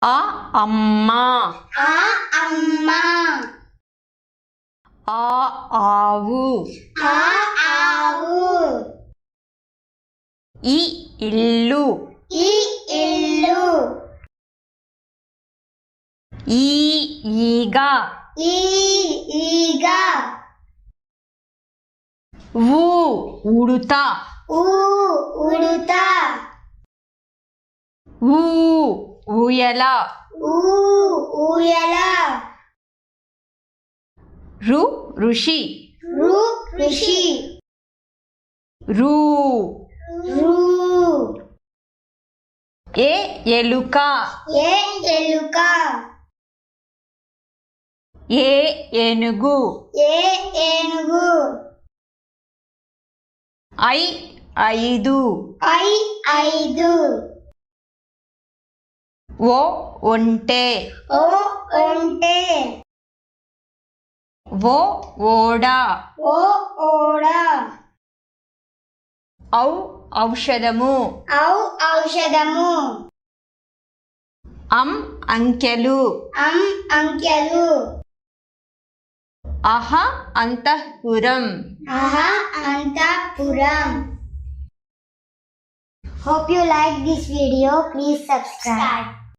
ఆ అమ్మ, ఆ అమ్మ, ఆ ఆవు, ఆ ఆవు, ఈ ఇల్లు, ఈ ఇల్లు, ఈ ఈగ, ఈ ఈగ, ఊ ఉడుత, ఊ ఉడుత, ఊ ఊయల, ఊ ఊయల, రు ఋషి, రు ఋషి, రు రు ఏ ఎలుక, ఏ ఎలుక, ఏ ఏనుగు, ఏ ఏనుగు, ఐ ఐదు, ఐ ఐదు, ఓ ఒంటె, ఓ ఒంటె, ఓ ఓడ, ఓ ఓడ, ఔ ఔషధము, ఔ ఔషధము, అం అంకెలు, అం అంకెలు, అహ అంతఃపురం. అహ అంతఃపురం. Hope you like this video. Please subscribe.